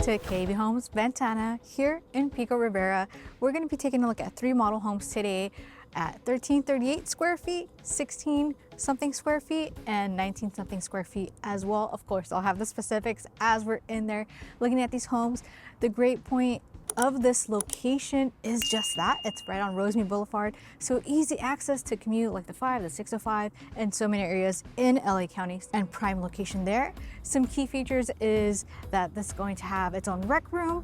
to KB Homes Ventana here in Pico Rivera. We're going to be taking a look at 3 model homes today at 1338 square feet, 16 something square feet, and 19 something square feet as well. Of course, I'll have the specifics as we're in there looking at these homes. The great point of this location is just that it's right on Rosemead Boulevard, so easy access to commute like the 5, the 605, and so many areas in LA County, and prime location there. Some key features is that this is going to have its own rec room,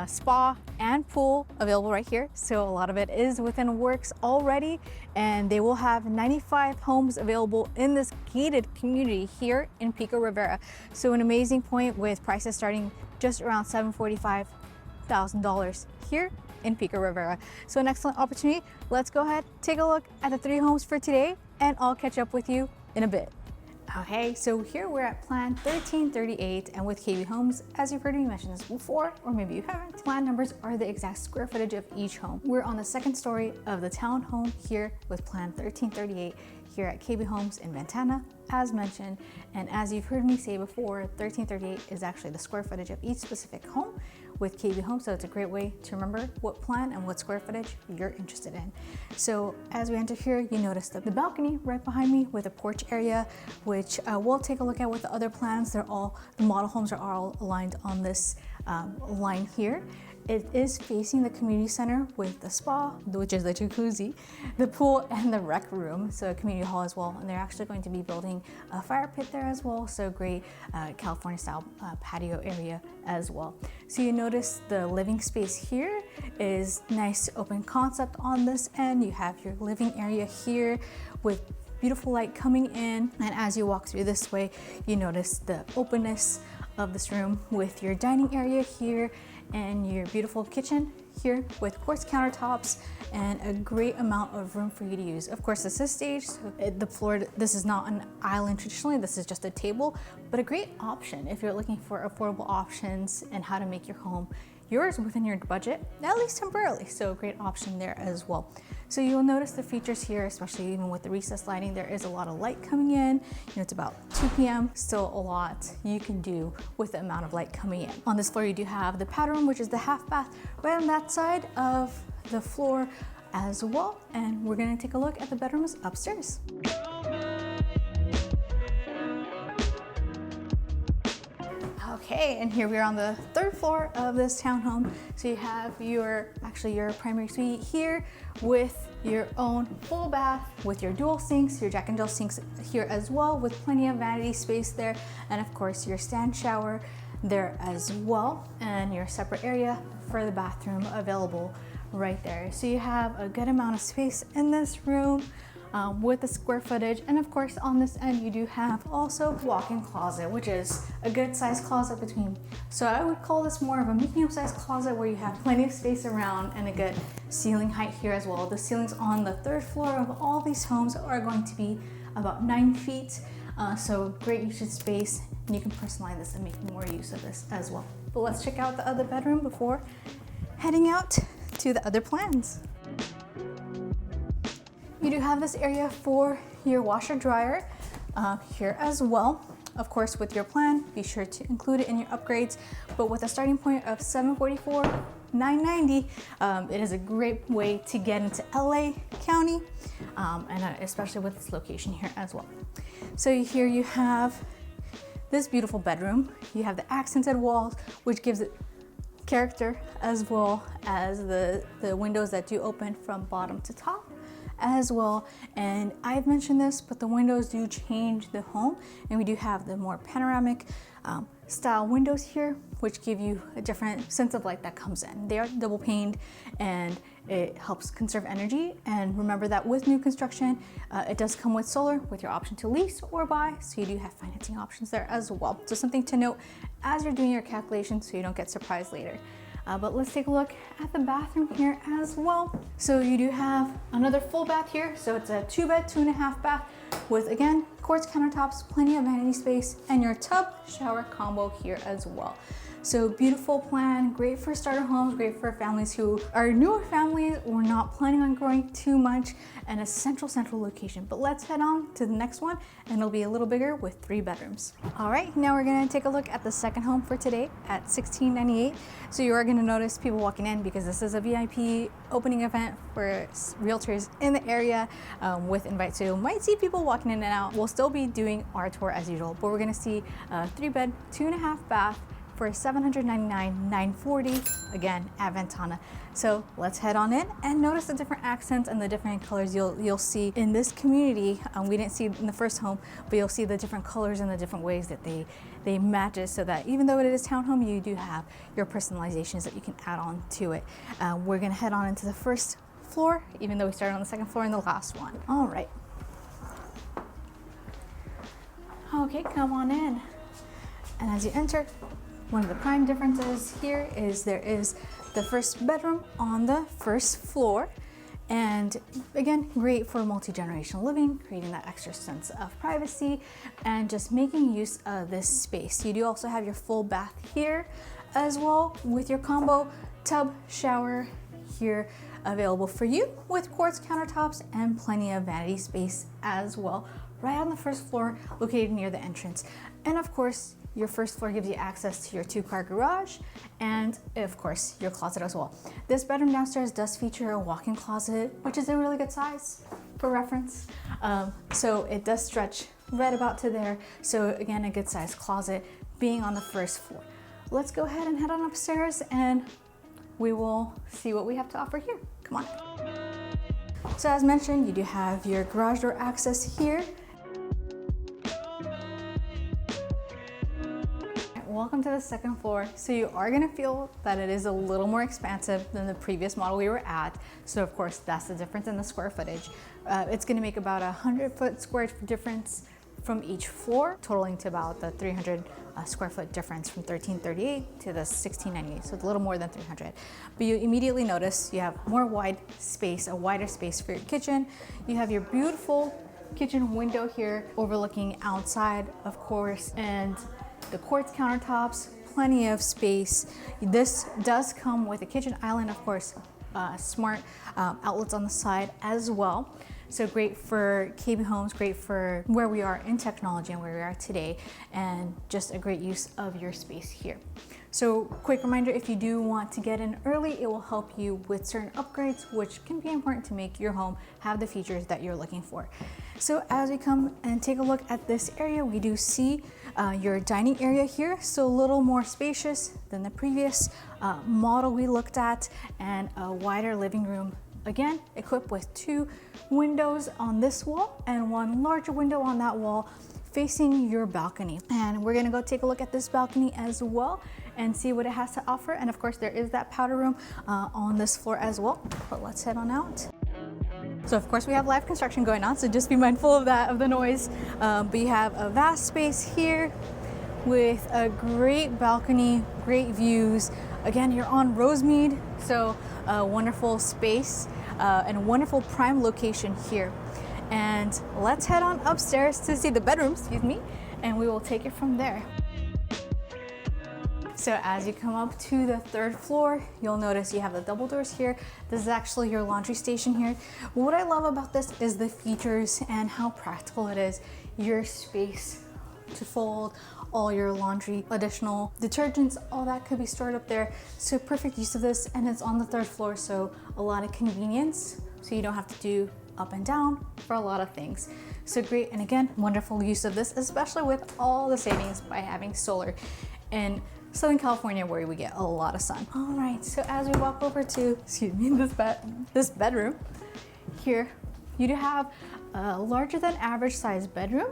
spa, and pool available right here. So a lot of it is within works already, and they will have 95 homes available in this gated community here in Pico Rivera. So an amazing point with prices starting just around $745,000 here in Pico Rivera. So an excellent opportunity. Let's go ahead, take a look at the 3 homes for today, and I'll catch up with you in a bit. Okay, so here we're at plan 1338, and with KB Homes, as you've heard me mention this before, or maybe you haven't, plan numbers are the exact square footage of each home. We're on the 2nd story of the townhome here with plan 1338 here at KB Homes in Ventana, as mentioned. And as you've heard me say before, 1338 is actually the square footage of each specific home with KB Homes, so it's a great way to remember what plan and what square footage you're interested in. So as we enter here, you notice the balcony right behind me with a porch area, which we'll take a look at with the other plans. The model homes are all aligned on this line here. It is facing the community center with the spa, which is the jacuzzi, the pool, and the rec room, so a community hall as well. And they're actually going to be building a fire pit there as well, so great California style patio area as well. So you notice the living space here is nice open concept on this end. You have your living area here with beautiful light coming in, and as you walk through this way, you notice the openness of this room with your dining area here and your beautiful kitchen here with quartz countertops and a great amount of room for you to use. Of course, this is staged, so the floor, this is not an island traditionally, this is just a table, but a great option if you're looking for affordable options and how to make your home yours within your budget, at least temporarily. So a great option there as well. So you'll notice the features here, especially even with the recessed lighting, there is a lot of light coming in. It's about 2 p.m. Still a lot you can do with the amount of light coming in. On this floor, you do have the powder room, which is the half bath right on that side of the floor as well. And we're gonna take a look at the bedrooms upstairs. Okay, and here we are on the 3rd floor of this townhome. So you have your primary suite here with your own full bath with your dual sinks, your Jack and Jill sinks here as well, with plenty of vanity space there, and of course your stand shower there as well, and your separate area for the bathroom available right there. So you have a good amount of space in this room with the square footage. And of course on this end you do have also walk-in closet, which is a good sized closet between, so I would call this more of a medium sized closet where you have plenty of space around and a good ceiling height here as well. The ceilings on the 3rd floor of all these homes are going to be about 9 feet, so great usage space, and you can personalize this and make more use of this as well. But let's check out the other bedroom before heading out to the other plans. You do have this area for your washer dryer here as well. Of course, with your plan, be sure to include it in your upgrades, but with a starting point of $744,990, it is a great way to get into LA County, and especially with this location here as well. So here you have this beautiful bedroom. You have the accented walls, which gives it character, as well as the windows that do open from bottom to top as well. And I've mentioned this, but the windows do change the home, and we do have the more panoramic style windows here, which give you a different sense of light that comes in. They are double paned, and it helps conserve energy. And remember that with new construction, it does come with solar with your option to lease or buy, so you do have financing options there as well. So something to note as you're doing your calculations so you don't get surprised later. But let's take a look at the bathroom here as well. So you do have another full bath here. So it's a 2-bed, 2.5 bath with, again, quartz countertops, plenty of vanity space, and your tub shower combo here as well. So beautiful plan, great for starter homes, great for families who are newer families or not planning on growing too much, and a central location. But let's head on to the next one, and it'll be a little bigger with 3 bedrooms. All right, now we're gonna take a look at the second home for today at 1698. So you are gonna notice people walking in because this is a VIP opening event for realtors in the area with invites. So you might see people walking in and out. We'll still be doing our tour as usual, but we're gonna see a 3-bed, 2.5 bath for $799,940, again at Ventana. So let's head on in and notice the different accents and the different colors you'll see in this community. We didn't see it in the first home, but you'll see the different colors and the different ways that they match it, so that even though it is townhome, you do have your personalizations that you can add on to it. We're gonna head on into the first floor, even though we started on the second floor in the last one. All right. Okay, come on in. And as you enter, one of the prime differences here is there is the first bedroom on the first floor. And again, great for multi-generational living, creating that extra sense of privacy and just making use of this space. You do also have your full bath here as well, with your combo tub shower here available for you, with quartz countertops and plenty of vanity space as well, right on the first floor, located near the entrance. And of course, your first floor gives you access to your 2-car garage and of course your closet as well. This bedroom downstairs does feature a walk-in closet, which is a really good size for reference. So it does stretch right about to there. So again, a good sized closet being on the first floor. Let's go ahead and head on upstairs and we will see what we have to offer here. Come on. So as mentioned, you do have your garage door access here. Welcome to the second floor. So you are gonna feel that it is a little more expansive than the previous model we were at. So of course, that's the difference in the square footage. It's gonna make about 100-foot square difference from each floor, totaling to about the 300 square foot difference from 1338 to the 1698. So it's a little more than 300. But you immediately notice you have more wide space, a wider space for your kitchen. You have your beautiful kitchen window here overlooking outside, of course, and the quartz countertops, plenty of space. This does come with a kitchen island, of course, smart outlets on the side as well. So great for KB homes, great for where we are in technology and where we are today, and just a great use of your space here. So quick reminder, if you do want to get in early, it will help you with certain upgrades, which can be important to make your home have the features that you're looking for. So as we come and take a look at this area, we do see your dining area here. So a little more spacious than the previous model we looked at, and a wider living room. Again, equipped with 2 windows on this wall and 1 larger window on that wall facing your balcony. And we're gonna go take a look at this balcony as well and see what it has to offer. And of course, there is that powder room on this floor as well. But let's head on out. So of course we have live construction going on, so just be mindful of that, of the noise. But you have a vast space here with a great balcony, great views. Again, you're on Rosemead, so a wonderful space and a wonderful prime location here. And let's head on upstairs to see the bedrooms, excuse me, and we will take it from there. So as you come up to the 3rd floor, you'll notice you have the double doors here. This is actually your laundry station here. What I love about this is the features and how practical it is. Your space to fold all your laundry, additional detergents, all that could be stored up there. So perfect use of this, and it's on the 3rd floor, so a lot of convenience. So you don't have to do up and down for a lot of things. So great, and again, wonderful use of this, especially with all the savings by having solar in Southern California, where we get a lot of sun. All right, so as we walk over to, excuse me, this bedroom here, you do have a larger than average size bedroom.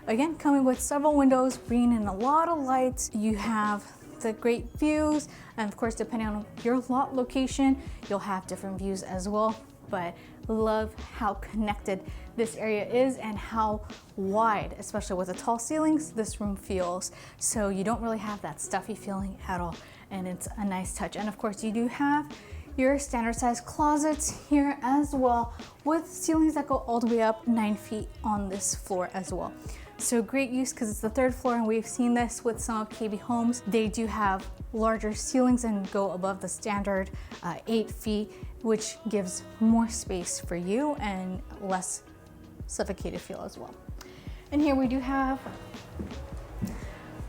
Again, coming with several windows, bringing in a lot of lights. You have the great views, and of course, depending on your lot location, you'll have different views as well. But love how connected this area is and how wide, especially with the tall ceilings, this room feels. So you don't really have that stuffy feeling at all, and it's a nice touch. And of course, you do have your standard size closets here as well, with ceilings that go all the way up 9 feet on this floor as well. So great use because it's the third floor, and we've seen this with some of KB homes. They do have larger ceilings and go above the standard 8 feet, which gives more space for you and less suffocated feel as well. And here we do have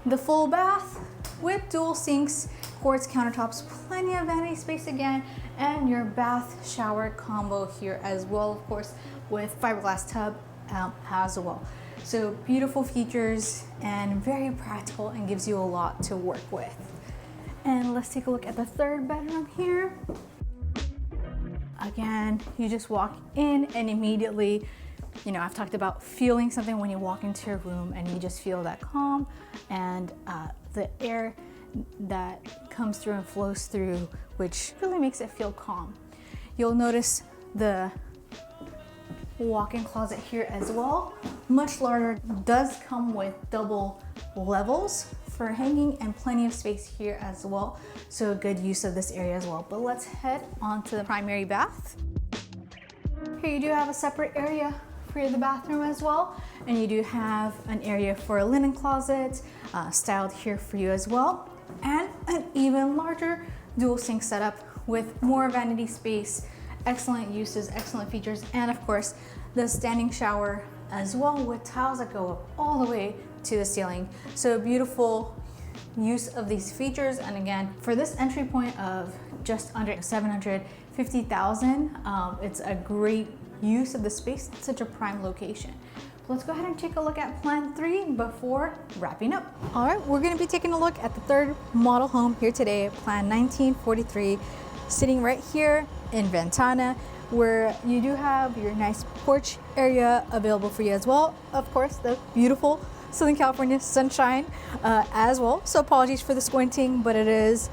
the full bath with dual sinks, quartz countertops, plenty of vanity space again, and your bath shower combo here as well, of course, with fiberglass tub as well. So beautiful features and very practical, and gives you a lot to work with. And let's take a look at the third bedroom here. Again, you just walk in and immediately, you know, I've talked about feeling something when you walk into your room, and you just feel that calm and the air that comes through and flows through, which really makes it feel calm. You'll notice the walk-in closet here as well, much larger, does come with double levels for hanging and plenty of space here as well. So good use of this area as well. But let's head on to the primary bath. Here you do have a separate area for the bathroom as well, and you do have an area for a linen closet styled here for you as well, and an even larger dual sink setup with more vanity space, excellent uses, excellent features, and of course the standing shower as well with tiles that go up all the way to the ceiling. So beautiful use of these features. And again, for this entry point of just under 750,000, it's a great use of the space, such a prime location. Let's go ahead and take a look at plan 3 before wrapping up. All right, we're gonna be taking a look at the third model home here today, plan 1943, sitting right here in Ventana, where you do have your nice porch area available for you as well. Of course, the beautiful Southern California sunshine as well. So apologies for the squinting, but it is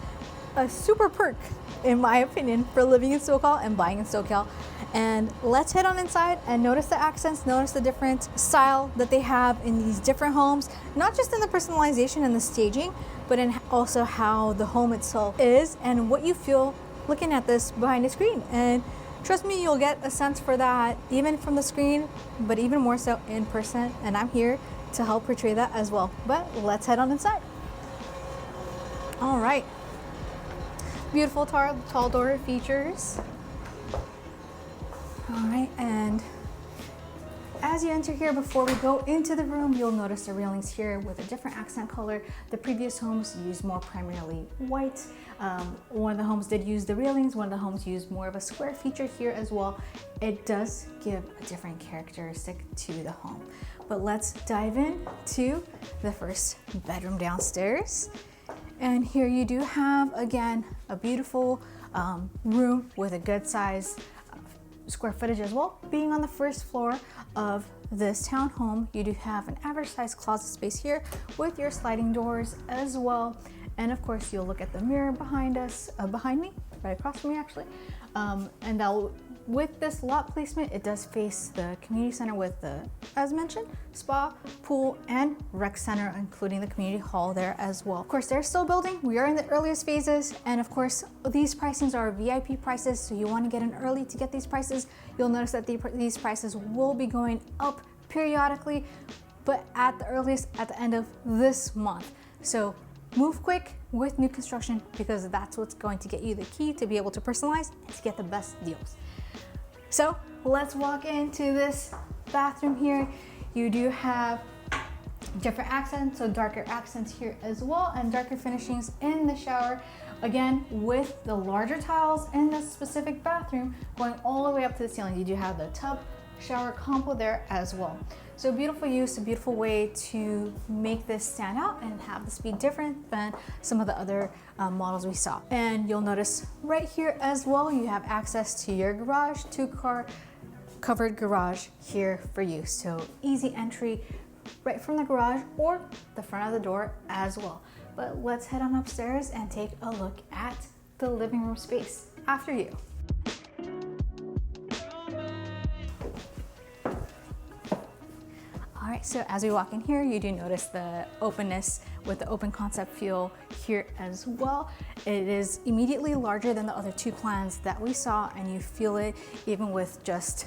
a super perk, in my opinion, for living in SoCal and buying in SoCal. And let's head on inside and notice the accents, notice the different style that they have in these different homes, not just in the personalization and the staging, but in also how the home itself is and what you feel looking at this behind the screen. And trust me, you'll get a sense for that even from the screen, but even more so in person. And I'm here to help portray that as well. But let's head on inside. All right. Beautiful tall door features. All right, and as you enter here, before we go into the room, you'll notice the railings here with a different accent color. The previous homes used more primarily white. One of the homes did use the railings. One of the homes used more of a square feature here as well. It does give a different characteristic to the home. But let's dive in to the first bedroom downstairs. And here you do have, again, a beautiful room with a good size square footage as well. Being on the first floor of this townhome, you do have an average size closet space here with your sliding doors as well. And of course, you'll look at the mirror behind us, behind me, right across from me actually. And that'll, with this lot placement, it does face the community center with the, as mentioned, spa, pool, and rec center, including the community hall there as well. Of course, they're still building. We are in the earliest phases. And of course, these pricings are VIP prices. So you want to get in early to get these prices. You'll notice that these prices will be going up periodically, but at the earliest at the end of this month. So move quick with new construction, because that's what's going to get you the key to be able to personalize and to get the best deals. So let's walk into this bathroom here. You do have different accents, so darker accents here as well, and darker finishings in the shower. Again, with the larger tiles in this specific bathroom going all the way up to the ceiling. You do have the tub shower combo there as well. So beautiful use, a beautiful way to make this stand out and have this be different than some of the other models we saw. And you'll notice right here as well, you have access to your garage, 2-car covered garage here for you. So easy entry right from the garage or the front of the door as well. But let's head on upstairs and take a look at the living room space after you. All right, so as we walk in here, you do notice the openness with the open concept feel here as well. It is immediately larger than the other two plans that we saw, and you feel it even with just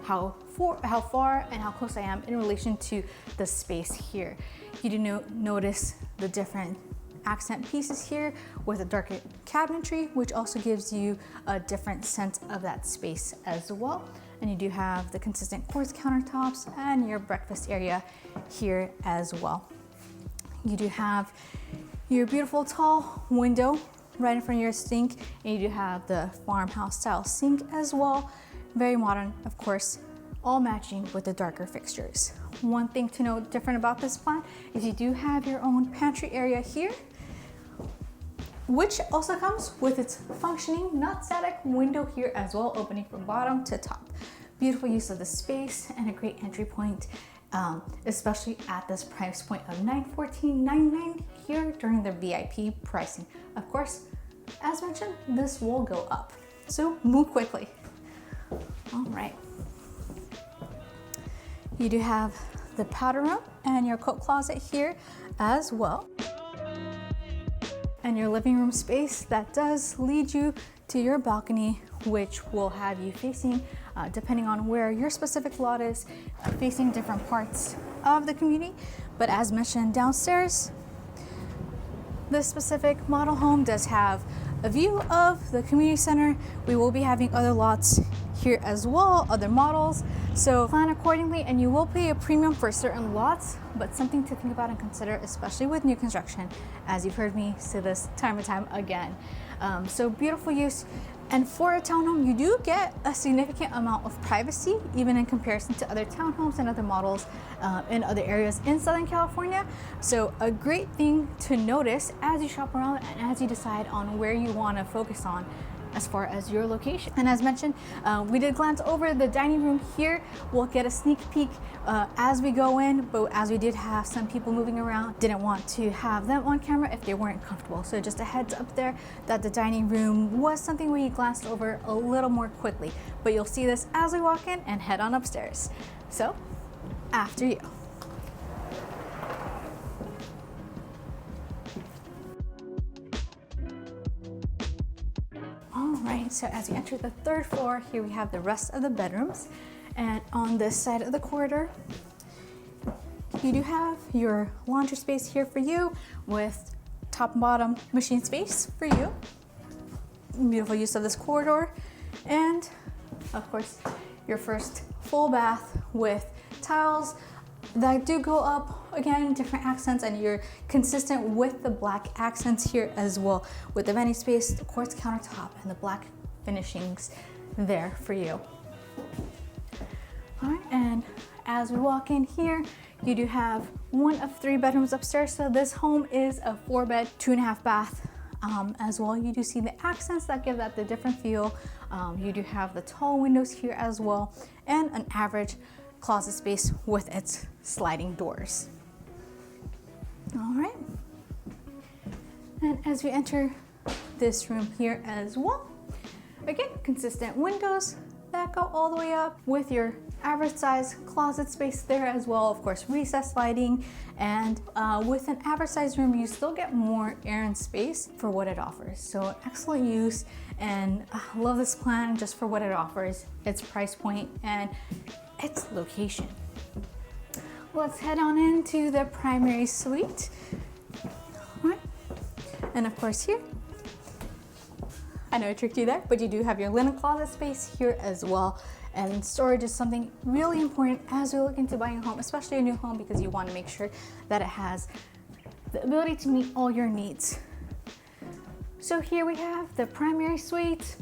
how far and how close I am in relation to the space here. You do notice the different accent pieces here with a darker cabinetry, which also gives you a different sense of that space as well. And you do have the consistent quartz countertops and your breakfast area here as well. You do have your beautiful tall window right in front of your sink, and you do have the farmhouse style sink as well. Very modern, of course, all matching with the darker fixtures. One thing to note different about this plan is you do have your own pantry area here, which also comes with its functioning, not static window here as well, opening from bottom to top. Beautiful use of the space and a great entry point, especially at this price point of $914.99 here during the VIP pricing. Of course, as mentioned, this will go up, so move quickly. All right. You do have the powder room and your coat closet here as well. And your living room space that does lead you to your balcony, which will have you facing, depending on where your specific lot is, facing different parts of the community. But as mentioned downstairs, this specific model home does have a view of the community center. We will be having other lots here as well, other models. So plan accordingly, and you will pay a premium for certain lots, but something to think about and consider, especially with new construction, as you've heard me say this time and time again. So beautiful use. And for a townhome, you do get a significant amount of privacy, even in comparison to other townhomes and other models in other areas in Southern California. So a great thing to notice as you shop around and as you decide on where you want to focus on as far as your location. And as mentioned, we did glance over the dining room here. We'll get a sneak peek as we go in, but as we did have some people moving around, didn't want to have them on camera if they weren't comfortable. So just a heads up there that the dining room was something we glanced over a little more quickly, but you'll see this as we walk in and head on upstairs. So after you. Alright, so as you enter the third floor, here we have the rest of the bedrooms. And on this side of the corridor, you do have your laundry space here for you with top and bottom machine space for you. Beautiful use of this corridor. And of course, your first full bath with tiles that do go up, again, different accents, and you're consistent with the black accents here as well, with the vanity space, the quartz countertop, and the black finishings there for you. All right, and as we walk in here, you do have one of 3 bedrooms upstairs. So this home is a 4-bed, 2.5 bath as well. You do see the accents that give that the different feel. You do have the tall windows here as well, and an average closet space with its sliding doors. All right, and as we enter this room here as well, again, consistent windows that go all the way up with your average size closet space there as well. Of course, recessed lighting, and with an average size room, you still get more air and space for what it offers. So excellent use, and I love this plan just for what it offers, its price point, and its location. Let's head on into the primary suite. All right. And of course here, I know I tricked you there, but you do have your linen closet space here as well. And storage is something really important as we look into buying a home, especially a new home, because you want to make sure that it has the ability to meet all your needs. So here we have the primary suite,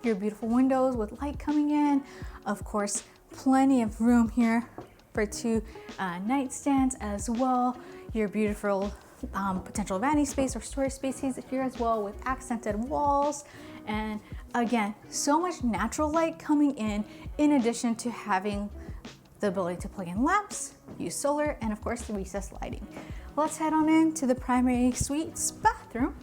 your beautiful windows with light coming in. Of course, plenty of room here for 2 nightstands as well. Your beautiful potential vanity space or storage spaces here as well, with accented walls. And again, so much natural light coming in addition to having the ability to plug in lamps, use solar, and of course the recessed lighting. Let's head on into the primary suite's bathroom.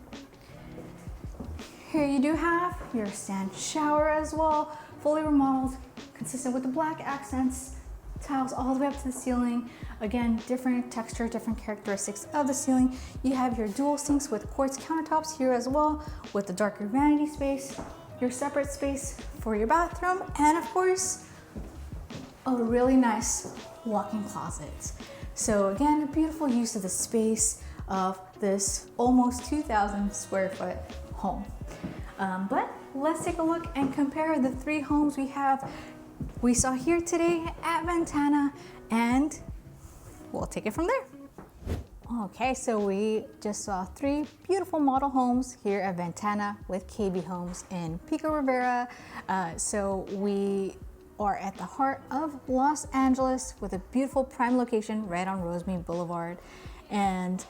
Here you do have your stand shower as well, fully remodeled, consistent with the black accents, tiles all the way up to the ceiling. Again, different texture, different characteristics of the ceiling. You have your dual sinks with quartz countertops here as well, with the darker vanity space, your separate space for your bathroom, and of course, a really nice walk-in closet. So again, a beautiful use of the space of this almost 2,000 square foot home. But let's take a look and compare the 3 homes we saw here today at Ventana, and we'll take it from there. Okay, so we just saw 3 beautiful model homes here at Ventana with KB Homes in Pico Rivera. So we are at the heart of Los Angeles with a beautiful prime location right on Rosemead Boulevard. And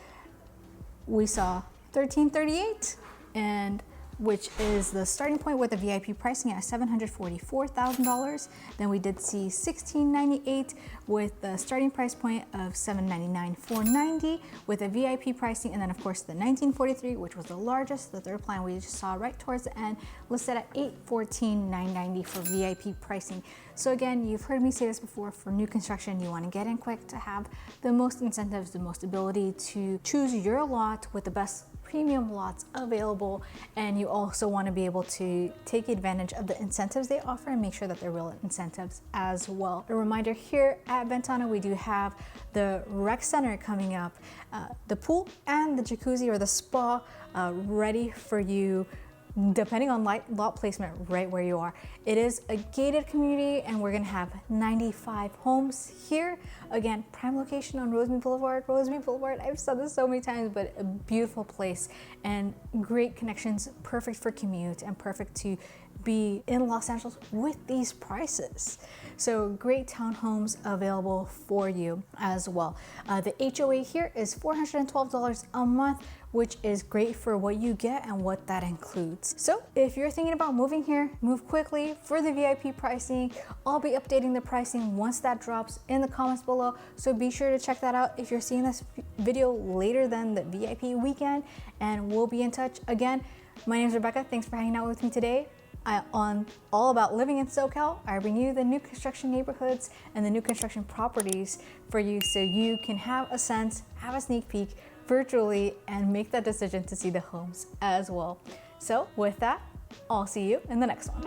we saw 1338, and which is the starting point with the VIP pricing at $744,000. Then we did see 1698 with the starting price point of $799,490 with a VIP pricing, and then of course the 1943, which was the largest, the third plan we just saw right towards the end, listed at $814,990 for VIP pricing. So again, you've heard me say this before, for new construction, you want to get in quick to have the most incentives, the most ability to choose your lot with the best premium lots available, and you also want to be able to take advantage of the incentives they offer and make sure that they're real incentives as well. A reminder, here at Ventana we do have the rec center coming up, the pool and the jacuzzi or the spa ready for you depending on lot placement right where you are. It is a gated community and we're gonna have 95 homes here. Again, prime location on Rosemead Boulevard. Rosemead Boulevard, I've said this so many times, but a beautiful place and great connections, perfect for commute and perfect to be in Los Angeles with these prices. So great townhomes available for you as well. The HOA here is $412 a month, which is great for what you get and what that includes. So if you're thinking about moving here, move quickly for the VIP pricing. I'll be updating the pricing once that drops in the comments below. So be sure to check that out if you're seeing this video later than the VIP weekend, and we'll be in touch again. My name is Rebecca. Thanks for hanging out with me today. On All About Living in SoCal, I bring you the new construction neighborhoods and the new construction properties for you so you can have a sense, have a sneak peek virtually, and make that decision to see the homes as well. So with that, I'll see you in the next one.